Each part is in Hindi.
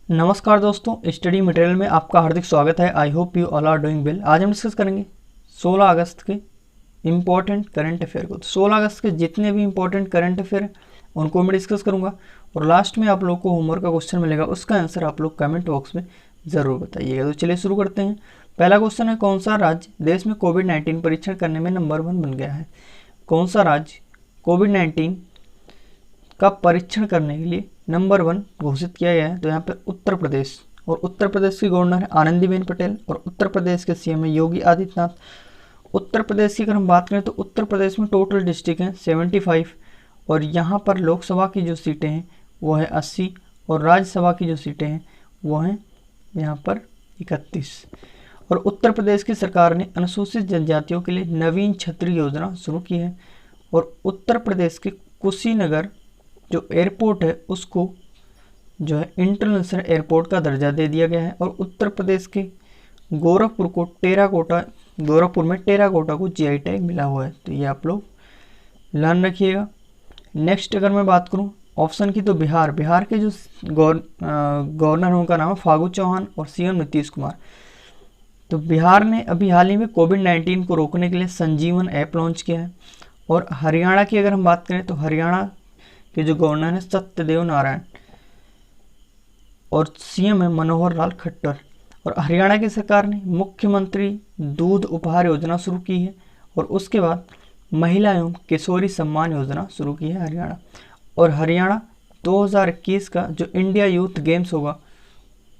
नमस्कार दोस्तों, स्टडी मटेरियल में आपका हार्दिक स्वागत है। I hope you all are doing well. आज हम डिस्कस करेंगे 16 अगस्त के इम्पोर्टेंट करंट अफेयर को। तो 16 अगस्त के जितने भी इम्पोर्टेंट करंट अफेयर हैं उनको मैं डिस्कस करूंगा और लास्ट में आप लोग को होमवर्क का क्वेश्चन मिलेगा, उसका आंसर आप लोग कमेंट बॉक्स में ज़रूर बताइएगा। तो चलिए शुरू करते हैं। पहला क्वेश्चन है, कौन सा राज्य देश में कोविड-19 परीक्षण करने में नंबर 1 बन गया है? कौन सा राज्य कोविड-19 का परीक्षण करने के लिए नंबर 1 घोषित किया गया है? तो यहाँ पे उत्तर प्रदेश, और उत्तर प्रदेश की गवर्नर है आनंदीबेन पटेल और उत्तर प्रदेश के सीएम है योगी आदित्यनाथ। उत्तर प्रदेश की अगर हम बात करें तो उत्तर प्रदेश में टोटल डिस्ट्रिक्ट हैं 75 और यहाँ पर लोकसभा की जो सीटें हैं वो है 80 और राज्यसभा की जो सीटें हैं वो हैं यहाँ पर 31। और उत्तर प्रदेश की सरकार ने अनुसूचित जनजातियों के लिए नवीन छतरी योजना शुरू की है और उत्तर प्रदेश के कुशीनगर जो एयरपोर्ट है उसको जो है इंटरनेशनल एयरपोर्ट का दर्जा दे दिया गया है। और उत्तर प्रदेश के गोरखपुर में टेराकोटा को जीआई टैग मिला हुआ है। तो ये आप लोग ध्यान रखिएगा। नेक्स्ट अगर मैं बात करूं ऑप्शन की, तो बिहार के जो गवर्नर हैं उनका नाम है फागू चौहान और सीएम नीतीश कुमार। तो बिहार ने अभी हाल ही में कोविड-19 को रोकने के लिए संजीवन ऐप लॉन्च किया है। और हरियाणा की अगर हम बात करें तो हरियाणा के जो गवर्नर है सत्यदेव नारायण और सीएम है मनोहर लाल खट्टर। और हरियाणा की सरकार ने मुख्यमंत्री दूध उपहार योजना शुरू की है और उसके बाद महिला एवं किशोरी सम्मान योजना शुरू की है हरियाणा। और हरियाणा 2021 का जो इंडिया यूथ गेम्स होगा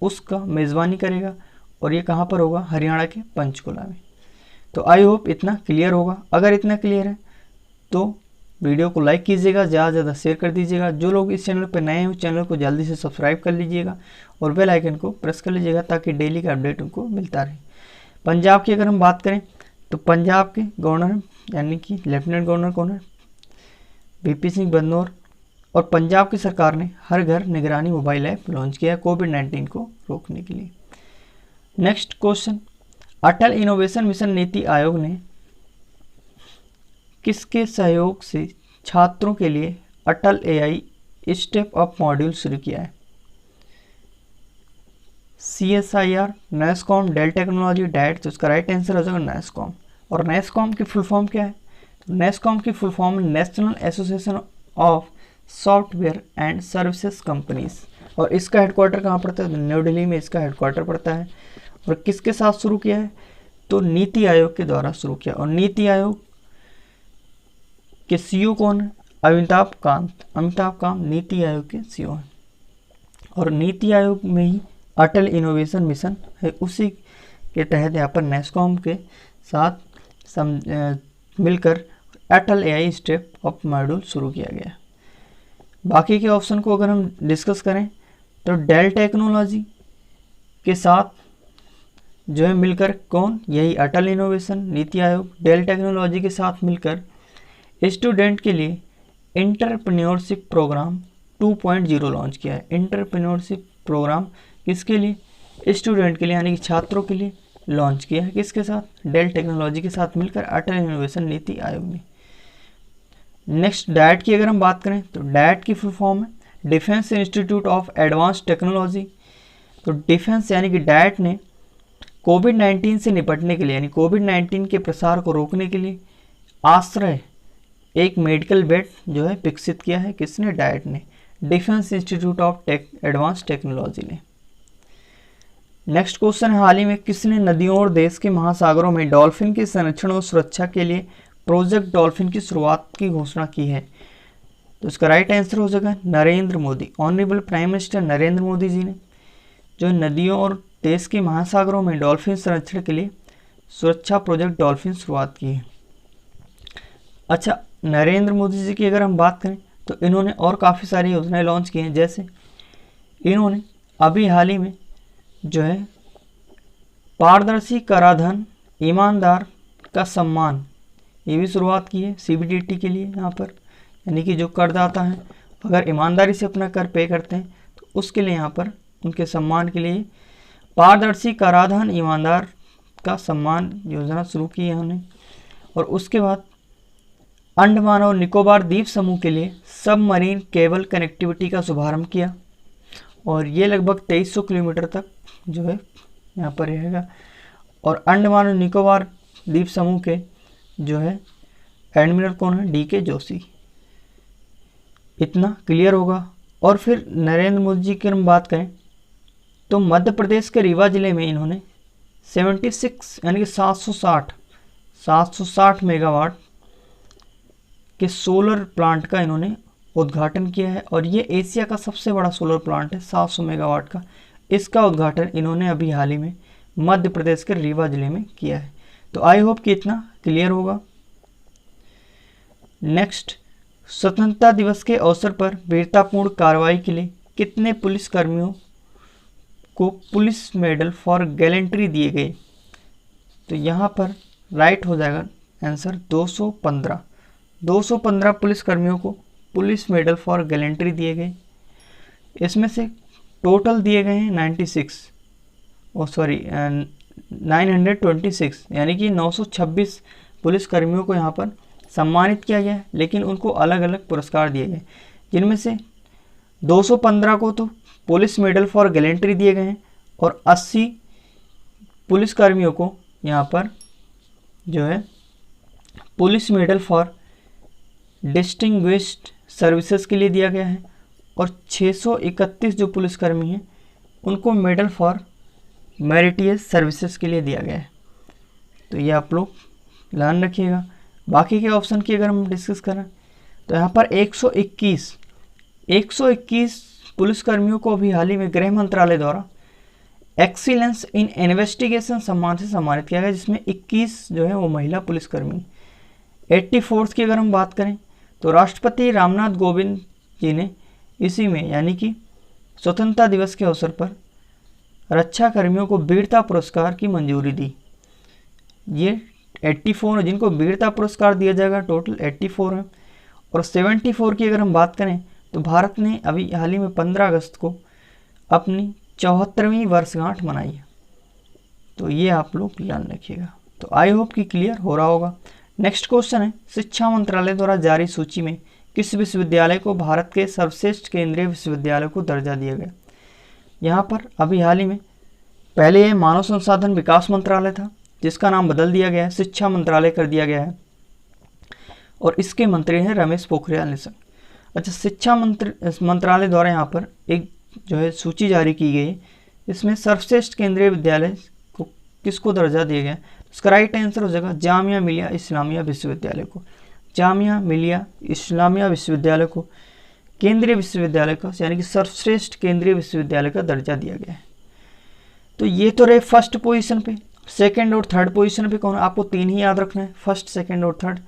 उसका मेज़बानी करेगा और ये कहाँ पर होगा? हरियाणा के पंचकुला में। तो आई होप इतना क्लियर होगा। अगर इतना क्लियर है तो वीडियो को लाइक कीजिएगा, ज़्यादा से ज़्यादा शेयर कर दीजिएगा। जो लोग इस चैनल पर नए हैं उस चैनल को जल्दी से सब्सक्राइब कर लीजिएगा और बेल आइकन को प्रेस कर लीजिएगा ताकि डेली का अपडेट उनको मिलता रहे। पंजाब की अगर हम बात करें तो पंजाब के गवर्नर यानी कि लेफ्टिनेंट गवर्नर कौन है? वीपी सिंह बदनौर। और पंजाब की सरकार ने हर घर निगरानी मोबाइल ऐप लॉन्च किया है कोविड-19 को रोकने के लिए। Next question, Atal innovation mission NITI Aayog ने किसके सहयोग से छात्रों के लिए Atal AI step up module शुरू किया है? CSIR, नेस्कॉम, डेल टेक्नोलॉजी, डैट। तो इसका राइट आंसर हो जाएगा नेस्कॉम। और नेस्कॉम की फुल फॉर्म क्या है? नेस्कॉम की full form national association of software and services companies. और इसका हेडक्वार्टर कहाँ पड़ता है? न्यू दिल्ली में इसका हेडक्वार्टर पड़ता है। और किसके साथ शुरू किया है? तो नीति आयोग के द्वारा शुरू किया। और नीति आयोग के सीईओ कौन है? अमिताभ कांत नीति आयोग के सीईओ हैं। और नीति आयोग में ही अटल इनोवेशन मिशन है, उसी के तहत यहाँ पर नेस्कॉम के साथ मिलकर अटल एआई स्टेप अप मॉड्यूल शुरू किया गया। बाकी के ऑप्शन को अगर हम डिस्कस करें तो डेल टेक्नोलॉजी के साथ जो है मिलकर कौन? यही अटल innovation NITI Aayog del technology के साथ मिलकर स्टूडेंट के लिए एंटरप्रेन्योरशिप प्रोग्राम 2.0 लॉन्च किया है। एंटरप्रेन्योरशिप प्रोग्राम किसके लिए? स्टूडेंट के लिए यानी कि छात्रों के लिए लॉन्च किया है। किसके साथ? डेल टेक्नोलॉजी के साथ मिलकर अटल इनोवेशन नीति आयोग ने। नेक्स्ट डैट की अगर हम बात करें तो डैट की फुल फॉर्म है defence institute of advance technology. तो डिफेंस यानी कि डैट ने कोविड-19 से निपटने के लिए यानी कोविड-19 के प्रसार को रोकने के लिए आश्रय एक मेडिकल बेड जो है विकसित किया है। किसने? डैट ने, defence institute of advance technology ने। नेक्स्ट क्वेश्चन है, हाल ही में किसने नदियों और देश के महासागरों में डॉल्फिन के संरक्षण और सुरक्षा के लिए प्रोजेक्ट डॉल्फिन की शुरुआत की घोषणा की है? तो इसका राइट आंसर हो जाएगा Narendra Modi. Honourable prime minister Narendra Modi ji ने जो नदियों और देश के महासागरों में डॉल्फिन संरक्षण के लिए सुरक्षा प्रोजेक्ट डॉल्फिन शुरुआत की है। अच्छा, नरेंद्र मोदी जी की अगर हम बात करें तो इन्होंने और काफ़ी सारी योजनाएं लॉन्च की हैं। जैसे इन्होंने अभी हाल ही में जो है पारदर्शी कराधान ईमानदार का सम्मान ये भी शुरुआत की है CBDT के लिए। यहाँ पर यानी कि जो करदाता हैं अगर ईमानदारी से अपना कर पे करते हैं तो उसके लिए यहाँ पर उनके सम्मान के लिए पारदर्शी कराधान ईमानदार का सम्मान योजना शुरू की है उन्होंने। और उसके बाद अंडमान और निकोबार द्वीप समूह के लिए सबमरीन केबल कनेक्टिविटी का शुभारंभ किया। और ये लगभग 2300 किलोमीटर तक जो है यहाँ पर रहेगा। और अंडमान और निकोबार द्वीप समूह के जो है एडमिरल कौन है? DK जोशी। इतना क्लियर होगा। और फिर नरेंद्र मोदी जी की हम बात करें तो मध्य प्रदेश के रीवा जिले में इन्होंने 76 यानी कि 760 मेगावाट के सोलर प्लांट का इन्होंने उद्घाटन किया है। और ये एशिया का सबसे बड़ा सोलर प्लांट है 700 मेगावाट का। इसका उद्घाटन इन्होंने अभी हाल ही में मध्य प्रदेश के रीवा जिले में किया है। तो आई होप कि इतना क्लियर होगा। नेक्स्ट, स्वतंत्रता दिवस के अवसर पर वीरतापूर्ण कार्रवाई के लिए कितने पुलिसकर्मियों को पुलिस मेडल फॉर गैलेंट्री दिए गए? तो यहाँ पर राइट हो जाएगा आंसर 215। 215 पुलिसकर्मियों को पुलिस मेडल फॉर गैलेंट्री दिए गए। इसमें से टोटल दिए गए हैं 926 यानी कि 926 पुलिसकर्मियों को यहाँ पर सम्मानित किया गया है, लेकिन उनको अलग अलग पुरस्कार दिए गए, जिनमें से 215 को तो पुलिस मेडल फॉर गैलेंट्री दिए गए हैं और 80 पुलिसकर्मियों को यहाँ पर जो है police medal for distinguished services के लिए दिया गया है। और 631 जो पुलिसकर्मी हैं उनको मेडल फॉर मेरिटियस सर्विसेज के लिए दिया गया है। तो ये आप लोग ध्यान रखिएगा। बाकी के ऑप्शन की अगर हम डिस्कस करें तो यहाँ पर 121 पुलिसकर्मियों को अभी हाल ही में गृह मंत्रालय द्वारा एक्सीलेंस इन इन्वेस्टिगेशन सम्मान से सम्मानित किया गया, जिसमें 21 जो है वो महिला पुलिसकर्मी। 84 की अगर हम बात करें तो राष्ट्रपति रामनाथ कोविंद जी ने इसी में यानी कि स्वतंत्रता दिवस के अवसर पर रक्षा कर्मियों को वीरता पुरस्कार की मंजूरी दी। ये 84 जिनको वीरता पुरस्कार दिया जाएगा, टोटल 84 है। और 74 की अगर हम बात करें तो भारत ने अभी हाल ही में 15 अगस्त को अपनी 74वीं वर्षगांठ मनाई है। तो ये आप लोग ध्यान रखिएगा। तो आई होप कि क्लियर हो रहा होगा। नेक्स्ट क्वेश्चन है, शिक्षा मंत्रालय द्वारा जारी सूची में किस विश्वविद्यालय को भारत के सर्वश्रेष्ठ केंद्रीय विश्वविद्यालय को दर्जा दिया गया? यहाँ पर अभी हाल ही में पहले ये मानव संसाधन विकास मंत्रालय था, जिसका नाम बदल दिया गया है, शिक्षा मंत्रालय कर दिया गया है। और इसके मंत्री हैं रमेश पोखरियाल निशंक। अच्छा, शिक्षा मंत्रालय द्वारा यहाँ पर एक जो है सूची जारी की गई, इसमें सर्वश्रेष्ठ केंद्रीय विद्यालय को किसको दर्जा दिया गया? इसका राइट आंसर हो जाएगा जामिया मिलिया इस्लामिया विश्वविद्यालय को। जामिया मिलिया इस्लामिया विश्वविद्यालय को केंद्रीय विश्वविद्यालय का यानी कि सर्वश्रेष्ठ केंद्रीय विश्वविद्यालय का दर्जा दिया गया है। तो ये तो रहे फर्स्ट पोजीशन पे। सेकंड और थर्ड पोजीशन पे कौन है? आपको 3 ही याद रखना है, फर्स्ट, सेकंड और थर्ड।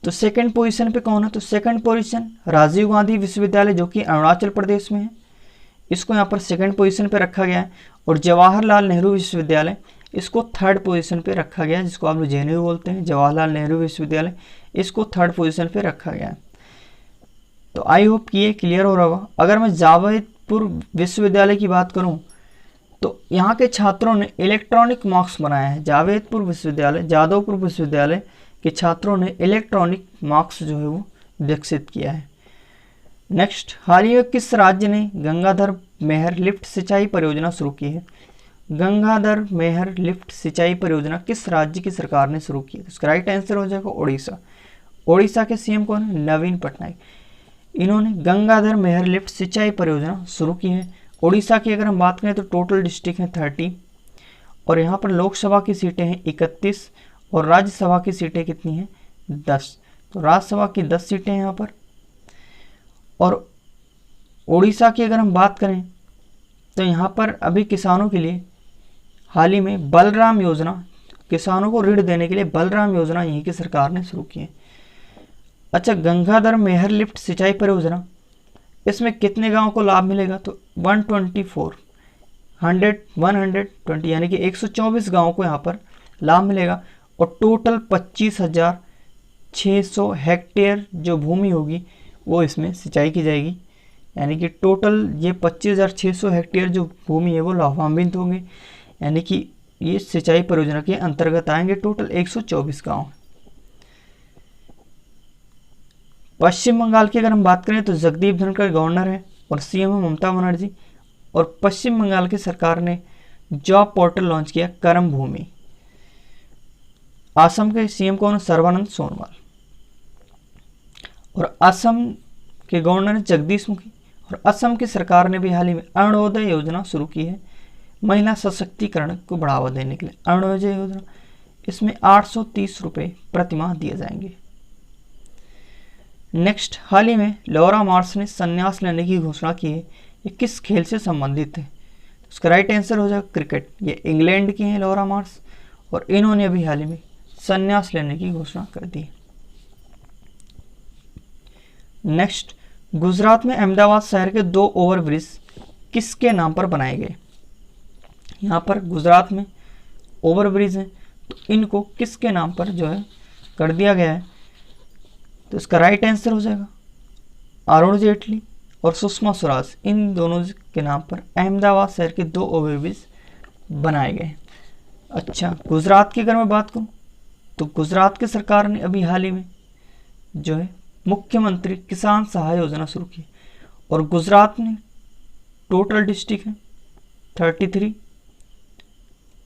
तो सेकंड पोजीशन पे कौन है? तो सेकंड पोजीशन राजीव गांधी विश्वविद्यालय जो कि अरुणाचल प्रदेश में है, इसको यहाँ पर सेकंड पोजीशन पे रखा गया है। और जवाहरलाल नेहरू विश्वविद्यालय इसको थर्ड पोजीशन पे रखा गया है, जिसको आप लोग JNU बोलते हैं, जवाहरलाल नेहरू विश्वविद्यालय, इसको थर्ड पोजीशन पे रखा गया है। तो आई होप कि ये क्लियर हो रहा होगा। अगर मैं जावेदपुर विश्वविद्यालय की बात करूँ तो यहाँ के छात्रों ने इलेक्ट्रॉनिक मार्क्स बनाया है। जावेदपुर विश्वविद्यालय, जादवपुर विश्वविद्यालय के छात्रों ने इलेक्ट्रॉनिक मार्क्स जो है वो विकसित किया है। नेक्स्ट, हाल ही में किस राज्य ने गंगाधर मेहर लिफ्ट सिंचाई परियोजना शुरू की है? गंगाधर मेहर लिफ्ट सिंचाई परियोजना किस राज्य की सरकार ने शुरू की है? इसका राइट आंसर हो जाएगा उड़ीसा। उड़ीसा के CM कौन है? नवीन पटनायक। इन्होंने गंगाधर मेहर लिफ्ट सिंचाई परियोजना शुरू की है। उड़ीसा की अगर हम बात करें तो टोटल डिस्ट्रिक्ट हैं 30 और यहाँ पर लोकसभा की सीटें हैं 31 और राज्यसभा की सीटें कितनी हैं? 10। तो राज्यसभा की 10 सीटें हैं यहाँ पर। और उड़ीसा की अगर हम बात करें तो यहाँ पर अभी किसानों के लिए हाल ही में बलराम योजना, किसानों को ऋण देने के लिए बलराम योजना यहीं की सरकार ने शुरू की है। अच्छा, गंगाधर मेहर लिफ्ट सिंचाई परियोजना, इसमें कितने गांव को लाभ मिलेगा? तो 120 यानी कि 124 गांवों को यहाँ पर लाभ मिलेगा। और टोटल 25,600 हेक्टेयर जो भूमि होगी वो इसमें सिंचाई की जाएगी। यानी कि टोटल ये 25,600 हेक्टेयर जो भूमि है वो लाभान्वित होंगे। यानी कि ये सिंचाई परियोजना के अंतर्गत आएंगे। टोटल 124 गांव। पश्चिम बंगाल की अगर हम बात करें तो जगदीप धनखड़ गवर्नर है और सीएम है ममता बनर्जी। और पश्चिम बंगाल की सरकार ने जॉब पोर्टल लॉन्च किया कर्म भूमि। असम के सीएम कौन है? सर्बानंद सोनोवाल। और असम के गवर्नर जगदीश मुखी। और असम की सरकार ने भी हाल ही में अरुणोदय योजना शुरू की है, महिला सशक्तिकरण को बढ़ावा देने के लिए। अरुणोदय योजना, इसमें 830 रुपये प्रतिमाह दिए जाएंगे। नेक्स्ट, हाल ही में लौरा मार्श ने संन्यास लेने की घोषणा की है। ये किस खेल से संबंधित है? उसका राइट आंसर हो जाएगा क्रिकेट। ये इंग्लैंड की हैं लौरा मार्श, और इन्होंने अभी हाल ही में संन्यास लेने की घोषणा कर दी। नेक्स्ट, गुजरात में अहमदाबाद शहर के 2 ओवरब्रिज किसके नाम पर बनाए गए? यहाँ पर गुजरात में ओवरब्रिज हैं, तो इनको किसके नाम पर जो है कर दिया गया है? तो इसका राइट आंसर हो जाएगा अरुण जेटली और सुषमा स्वराज, इन दोनों के नाम पर अहमदाबाद शहर के 2 ओवरब्रिज बनाए गए। अच्छा, गुजरात की अगर मैं बात करूँ तो गुजरात की सरकार ने अभी हाल ही में जो है मुख्यमंत्री किसान सहाय योजना शुरू की। और गुजरात में टोटल डिस्ट्रिक्ट है 33,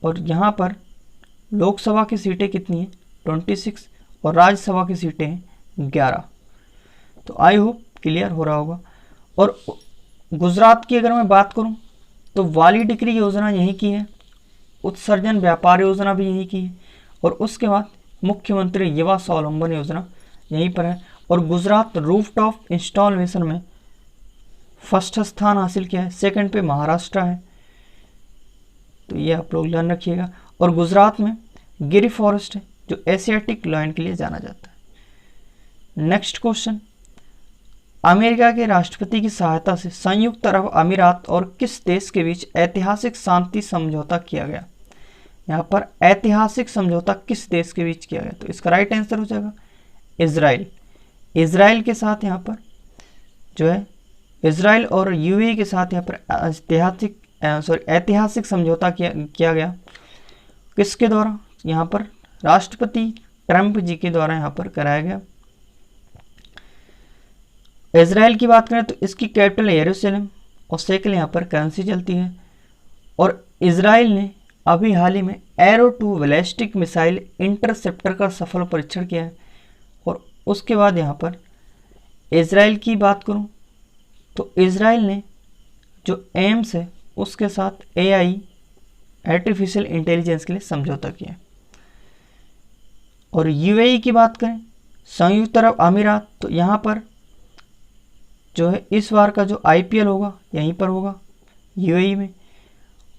और यहाँ पर लोकसभा की सीटें कितनी हैं? 26, और राज्यसभा की सीटें हैं 11। तो आई होप क्लियर हो रहा होगा। और गुजरात की अगर मैं बात करूँ तो वाली डिक्री योजना यहीं की है, उत्सर्जन व्यापार योजना भी यहीं की है, और उसके बाद मुख्यमंत्री युवा स्वावलंबन योजना यहीं पर है। और गुजरात रूफटॉप इंस्टॉलेशन में फर्स्ट स्थान हासिल किया है, सेकंड पे महाराष्ट्र है, तो ये आप लोग ध्यान रखिएगा। और गुजरात में गिर फॉरेस्ट है जो एशियाटिक लायन के लिए जाना जाता है। नेक्स्ट क्वेश्चन, अमेरिका के राष्ट्रपति की सहायता से संयुक्त अरब अमीरात और किस देश के बीच ऐतिहासिक शांति समझौता किया गया? यहाँ पर ऐतिहासिक समझौता किस देश के बीच किया गया? तो इसका राइट आंसर हो जाएगा इजराइल। इजराइल के साथ यहाँ पर जो है इजराइल और यूएई के साथ यहाँ पर ऐतिहासिक समझौता किया गया। किसके द्वारा? यहाँ पर राष्ट्रपति ट्रंप जी के द्वारा यहाँ पर कराया गया। इजराइल की बात करें तो इसकी कैपिटल यरूशलेम, और सेकंड यहाँ पर करेंसी चलती है। और इजराइल ने अभी हाल ही में एरो 2 बैलिस्टिक मिसाइल इंटरसेप्टर का सफल परीक्षण किया है। और उसके बाद यहाँ पर इजराइल की बात करूँ तो इजराइल ने जो एम्स है उसके साथ AI आर्टिफिशियल इंटेलिजेंस के लिए समझौता किया। और UAE की बात करें, संयुक्त अरब अमीरात, तो यहाँ पर जो है इस बार का जो IPL होगा यहीं पर होगा UAE में।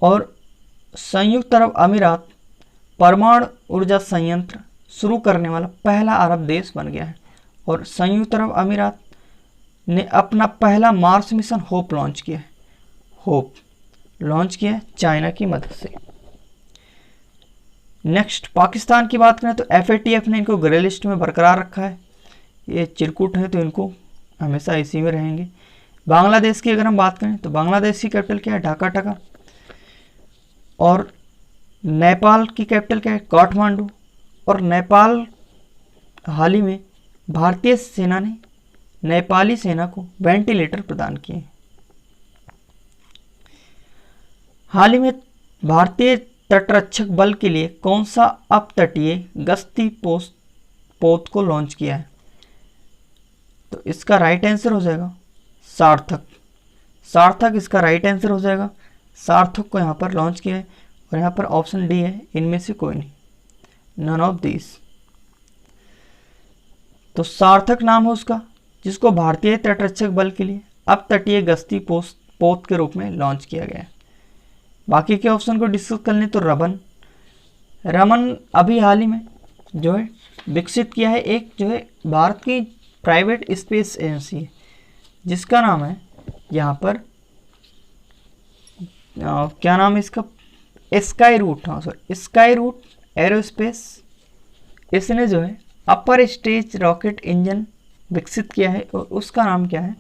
और संयुक्त अरब अमीरात परमाणु ऊर्जा संयंत्र शुरू करने वाला पहला अरब देश बन गया है। और संयुक्त अरब अमीरात ने अपना पहला मार्स मिशन होप लॉन्च किया है। होप लॉन्च किया है चाइना की मदद से। नेक्स्ट, पाकिस्तान की बात करें तो FATF ने इनको ग्रे लिस्ट में बरकरार रखा है। ये चिरकुट है तो इनको हमेशा इसी में रहेंगे। बांग्लादेश की अगर हम बात करें तो बांग्लादेश की कैपिटल क्या है? ढाका टका। और नेपाल की कैपिटल क्या है? काठमांडू। और नेपाल हाल ही में भारतीय सेना ने नेपाली सेना को वेंटिलेटर प्रदान किए। हाल ही में भारतीय तटरक्षक बल के लिए कौन सा अपतटीय गश्ती पोत को लॉन्च किया है? तो इसका राइट आंसर हो जाएगा सार्थक। सार्थक इसका राइट आंसर हो जाएगा। सार्थक को यहाँ पर लॉन्च किया है। और यहाँ पर ऑप्शन डी है, इनमें से कोई नहीं, नन ऑफ दिस। तो सार्थक नाम है उसका, जिसको भारतीय तटरक्षक बल के लिए अपतटीय गश्ती पोत के रूप में लॉन्च किया गया है। बाकी के ऑप्शन को डिस्कस कर लें तो रमन अभी हाल ही में जो है विकसित किया है एक जो है भारत की प्राइवेट स्पेस एजेंसी है, जिसका नाम है यहाँ पर क्या नाम है इसका? स्काई रूट। हाँ सॉरी, स्काई रूट एरोस्पेस। इसने जो है अपर स्टेज रॉकेट इंजन विकसित किया है और उसका नाम क्या है?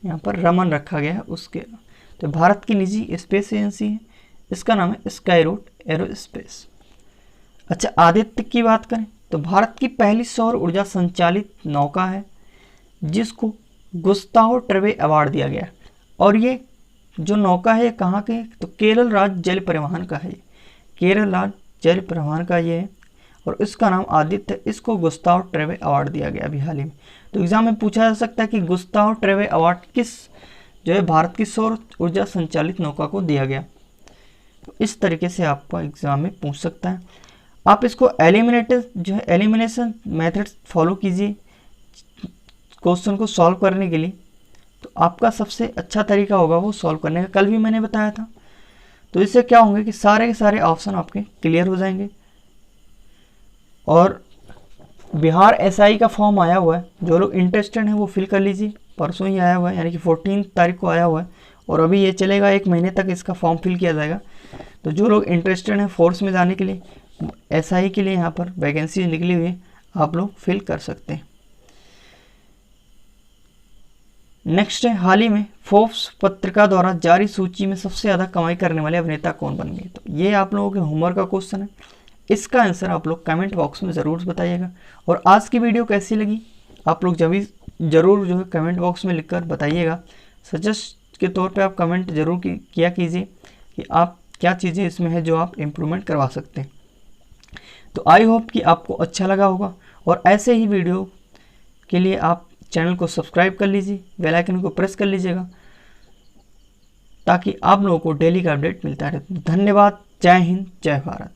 यहाँ पर रमन रखा गया है उसके। तो भारत की निजी स्पेस एजेंसी है, इसका नाम है स्काई रूट एरोस्पेस। अच्छा, आदित्य की बात करें तो भारत की पहली सौर ऊर्जा संचालित नौका है जिसको गुस्ताव ट्रेवे अवार्ड दिया गया। और ये जो नौका है कहाँ के, तो केरल राज्य जल परिवहन का है, केरल राज्य जल परिवहन का ये है, और इसका नाम आदित्य। इसको गुस्ताव ट्रेवे अवार्ड दिया गया अभी हाल ही में। तो एग्जाम में पूछा जा सकता है कि गुस्ताव ट्रेवे अवार्ड किस जो है भारत की सौर ऊर्जा संचालित नौका को दिया गया। तो इस तरीके से आपको एग्जाम में पूछ सकता है। आप इसको एलिमिनेशन मेथड फॉलो कीजिए क्वेश्चन को सॉल्व करने के लिए, तो आपका सबसे अच्छा तरीका होगा वो सॉल्व करने का। कल भी मैंने बताया था। तो इससे क्या होंगे कि सारे के सारे ऑप्शन आपके क्लियर हो जाएंगे। और बिहार एसआई का फॉर्म आया हुआ है, जो लोग इंटरेस्टेड हैं वो फिल कर लीजिए। परसों ही आया हुआ है, यानी कि 14 तारीख को आया हुआ है, और अभी ये चलेगा 1 महीने तक इसका फॉर्म फिल किया जाएगा। तो जो लोग इंटरेस्टेड हैं फोर्स में जाने के लिए, एसआई के लिए यहाँ पर वैकेंसी निकली हुई है, आप लोग फिल कर सकते हैं। नेक्स्ट है, हाल ही में फोर्ब्स पत्रिका द्वारा जारी सूची में सबसे ज़्यादा कमाई करने वाले अभिनेता कौन बन गए। तो ये आप लोगों के होमवर्क का क्वेश्चन है, इसका आंसर आप लोग कमेंट बॉक्स में ज़रूर बताइएगा। और आज की वीडियो कैसी लगी आप लोग ज़रूर जो है कमेंट बॉक्स में लिखकर बताइएगा। सजेस्ट के तौर पे आप कमेंट ज़रूर किया कीजिए कि आप क्या चीज़ें इसमें है जो आप इम्प्रूवमेंट करवा सकते हैं। तो आई होप कि आपको अच्छा लगा होगा, और ऐसे ही वीडियो के लिए आप चैनल को सब्सक्राइब कर लीजिए, बेल आइकन को प्रेस कर लीजिएगा, ताकि आप लोगों को डेली का अपडेट मिलता रहे। धन्यवाद। जय हिंद, जय भारत।